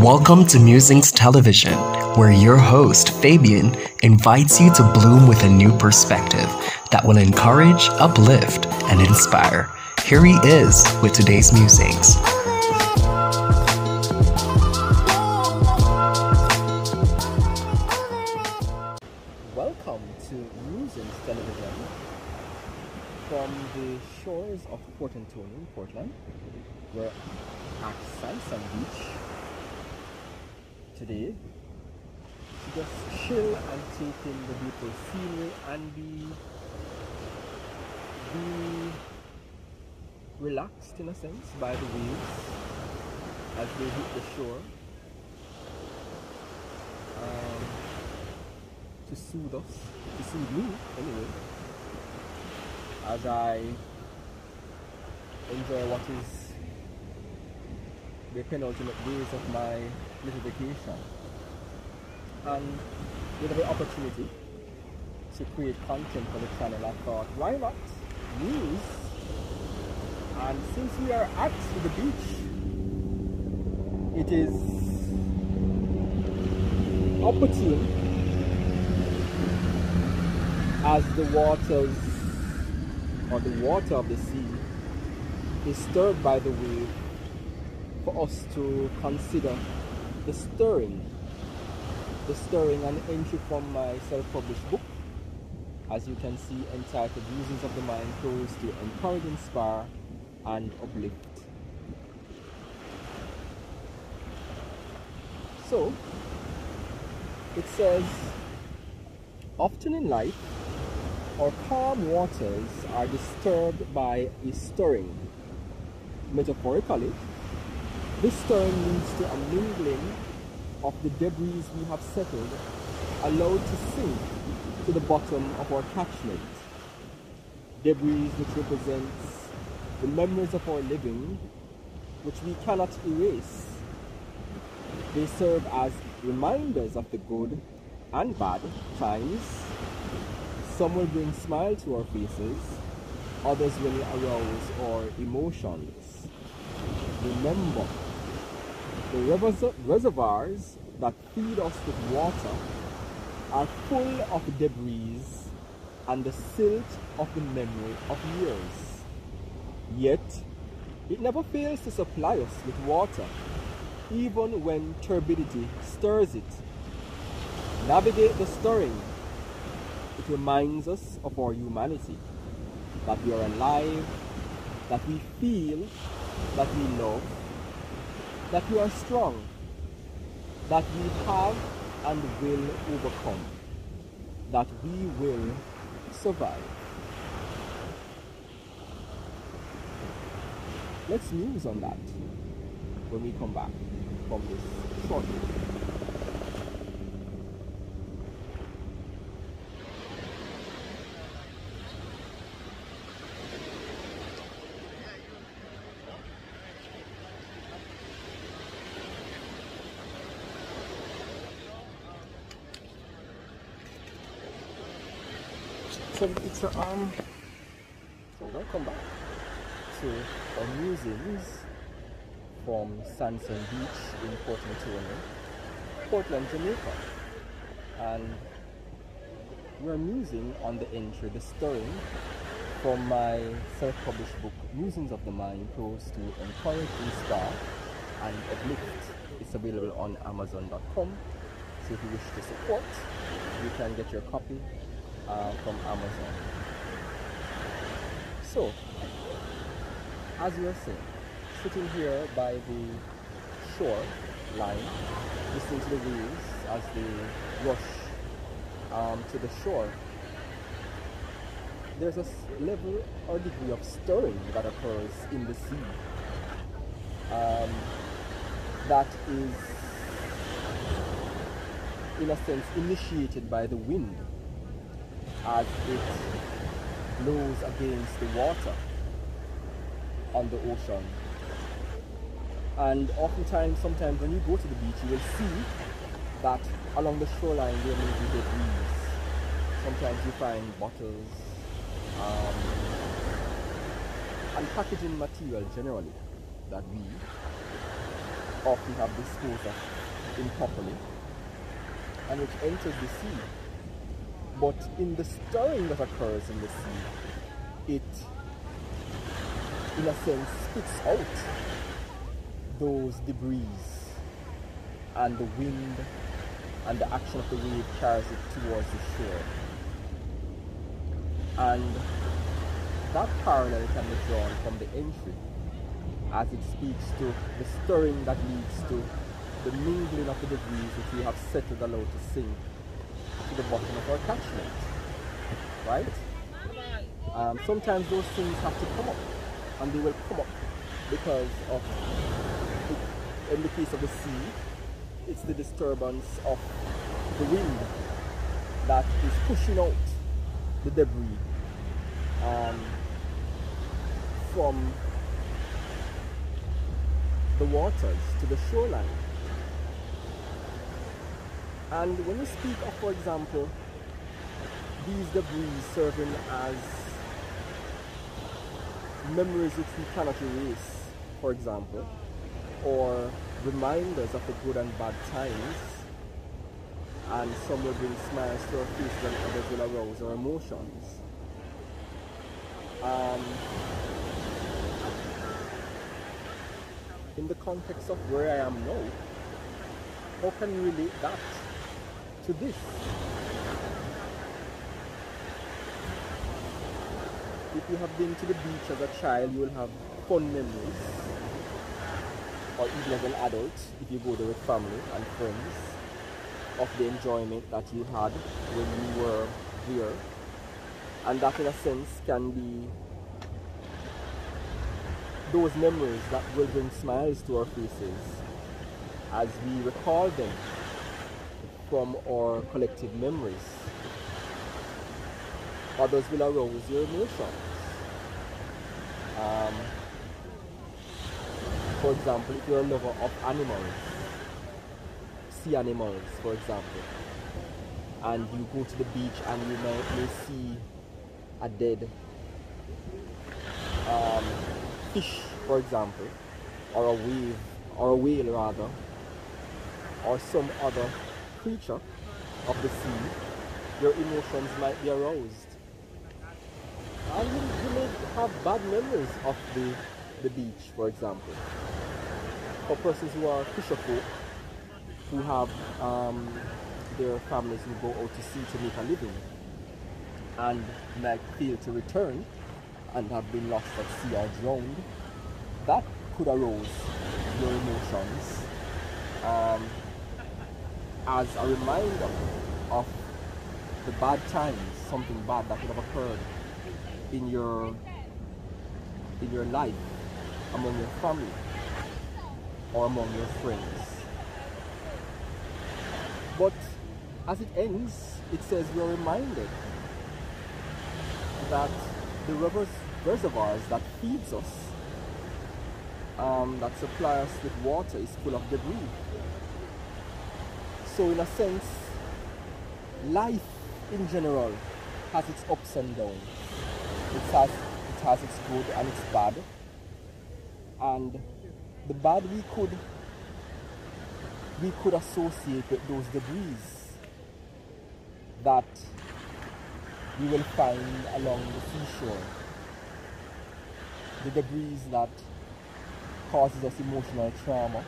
Welcome to Musings Television, where your host, Fabian, invites you to bloom with a new perspective that will encourage, uplift, and inspire. Here he is with today's musings. Welcome to Musings Television from the shores of Port Antonio, Portland. We're at Sunset Beach today to just chill and take in the beautiful scenery and be relaxed in a sense by the waves as they hit the shore. To soothe us, to soothe me anyway, as I enjoy what is the penultimate days of my little vacation. And with the opportunity to create content for the channel, I thought, why not use? And since we are at the beach, it is opportune, as the waters or the water of the sea is stirred by the wave, for us to consider the stirring and entry from my self-published book, as you can see, entitled Musings of the Mind, goes to encourage, inspire, and uplift. So it says, often in life, our calm waters are disturbed by a stirring. Metaphorically, this stirring leads to a mingling of the debris we have settled, allowed to sink to the bottom of our catchment. Debris which represents the memories of our living, which we cannot erase. They serve as reminders of the good and bad times. Some will bring smile to our faces, others will arouse our emotions. Remember, the reservoirs that feed us with water are full of debris and the silt of the memory of years. Yet, it never fails to supply us with water, even when turbidity stirs it. Navigate the stirring. It reminds us of our humanity, that we are alive, that we feel, that we love, that we are strong, that we have and will overcome, that we will survive. Let's muse on that when we come back from this short break. So it's so welcome back to our musings from Sunset Beach in Port Antonio, Portland, Jamaica. And we're musing on the entry, the stirring, from my self-published book, Musings of the Mind, goes to encourage, inspire, and uplift. It's available on Amazon.com. So if you wish to support, you can get your copy from Amazon. So, as we are saying, sitting here by the shore line, listening to the waves as they rush to the shore, there's a level or degree of stirring that occurs in the sea that is, in a sense, initiated by the wind as it blows against the water on the ocean. And oftentimes, sometimes when you go to the beach, you will see that along the shoreline there may be debris. Sometimes you find bottles and packaging material generally that we often have disposed of improperly and which enters the sea. But in the stirring that occurs in the sea, it, in a sense, spits out those debris, and the wind and the action of the wave carries it towards the shore. And that parallel can be drawn from the entry, as it speaks to the stirring that leads to the mingling of the debris which we have settled allowed to sink to the bottom of our catchment, right? Sometimes those things have to come up, and they will come up because of, in the case of the sea, it's the disturbance of the wind that is pushing out the debris from the waters to the shoreline. And when we speak of, for example, these debris serving as memories which we cannot erase, for example, or reminders of the good and bad times, and some will bring smiles to our faces and others will arouse our emotions. In the context of where I am now, how can you relate that to this? If you have been to the beach as a child, you will have fun memories, or even as an adult, if you go there with family and friends, of the enjoyment that you had when you were there. And that, in a sense, can be those memories that will bring smiles to our faces as we recall them from our collective memories. Others will arouse your emotions. For example, if you're a lover of animals, sea animals, for example, and you go to the beach and you may see a dead fish, for example, or a whale rather, or some other creature of the sea, your emotions might be aroused. And you may have bad memories of the beach, for example. For persons who are fisher folk, who have their families who go out to sea to make a living and might fail to return and have been lost at sea or drowned, that could arouse your emotions as a reminder of the bad times, something bad that could have occurred in your life, among your family, or among your friends. But as it ends, it says we are reminded that the reservoirs that feeds us, that supply us with water, is full of debris. So in a sense, life in general has its ups and downs. It has its good and its bad. And the bad we could associate with those debris that we will find along the seashore. The debris that causes us emotional trauma,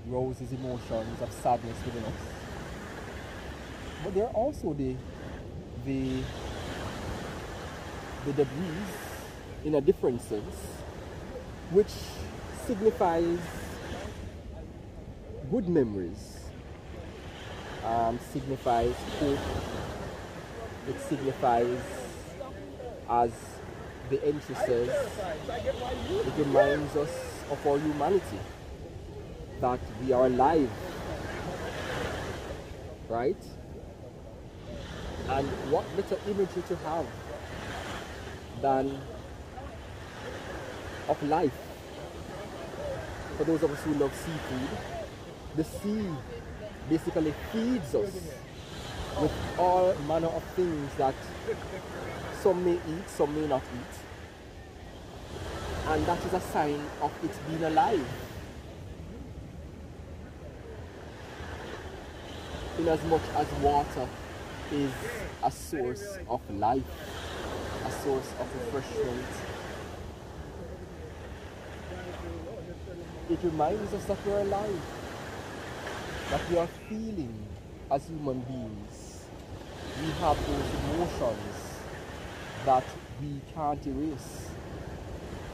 rouses emotions of sadness within us. But there are also the debris in a different sense, which signifies good memories, signifies hope. It signifies, as the entry says, it reminds us of our humanity, that we are alive, right? And what better imagery to have than of life? For those of us who love seafood, the sea basically feeds us with all manner of things that some may eat, some may not eat. And that is a sign of it being alive. in as much as water is a source of life, a source of refreshment. It reminds us that we're alive, that we are feeling as human beings. We have those emotions that we can't erase.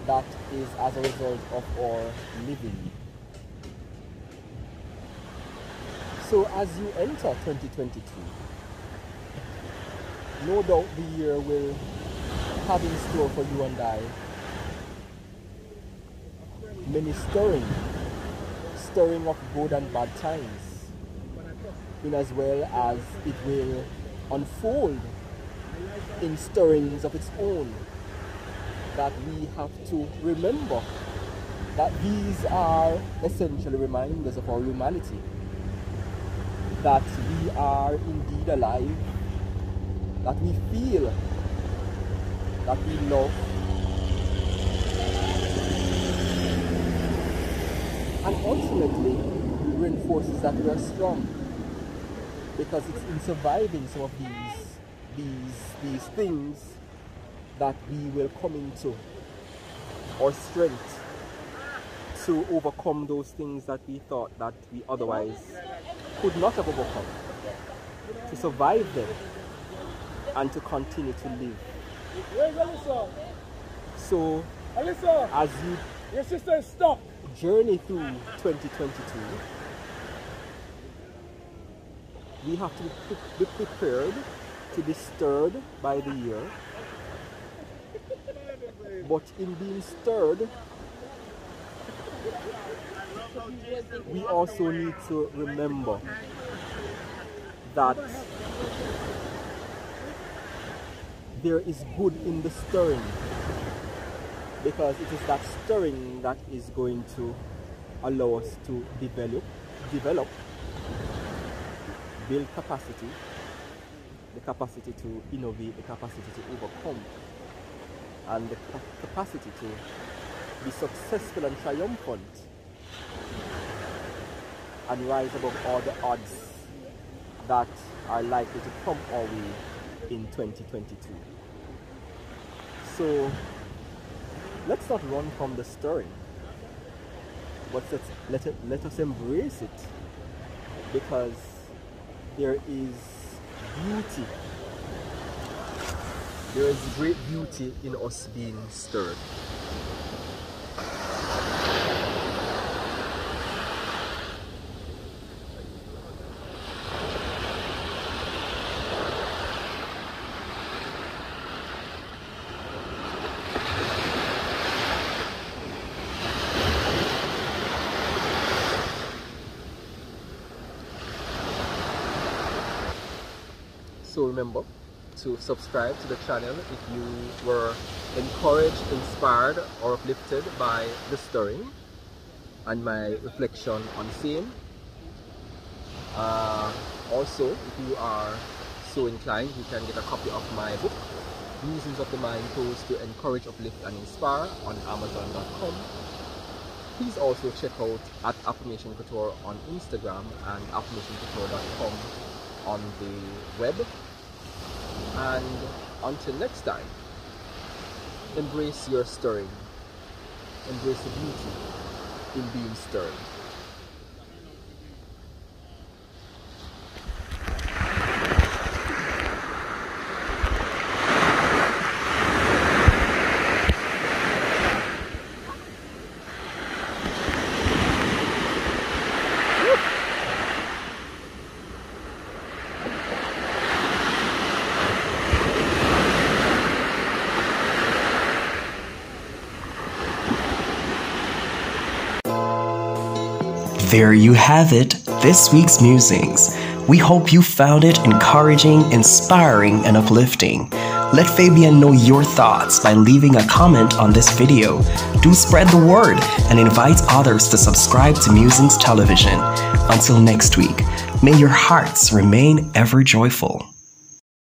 That is as a result of our living. So as you enter 2022, no doubt the year will have in store for you and I many stirring of good and bad times, in as well as it will unfold in stirrings of its own, that we have to remember that these are essentially reminders of our humanity, that we are indeed alive, that we feel, that we love, and ultimately reinforces that we are strong, because it's in surviving some of these things that we will come into our strength to overcome those things that we thought that we otherwise could not have overcome, to survive them and to continue to live. So as your sister is stuck, journey through 2022, we have to be prepared to be stirred by the year, but in being stirred, we also need to remember that there is good in the stirring, because it is that stirring that is going to allow us to develop, build capacity, the capacity to innovate, the capacity to overcome, and the capacity to be successful and triumphant and rise above all the odds that are likely to come our way in 2022. So let's not run from the stirring, but let us embrace it, because there is beauty. There is great beauty in us being stirred. So remember to subscribe to the channel if you were encouraged, inspired, or uplifted by the stirring and my reflection on same. Also, if you are so inclined, you can get a copy of my book, Musings of the Mind, Tools to Encourage, Uplift, and Inspire, on Amazon.com. Please also check out at Affirmation Couture on Instagram and affirmationcouture.com on the web. And until next time, embrace your stirring, embrace the beauty in being stirred. There you have it, this week's musings. We hope you found it encouraging, inspiring, and uplifting. Let Fabian know your thoughts by leaving a comment on this video. Do spread the word and invite others to subscribe to Musings Television. Until next week, may your hearts remain ever joyful.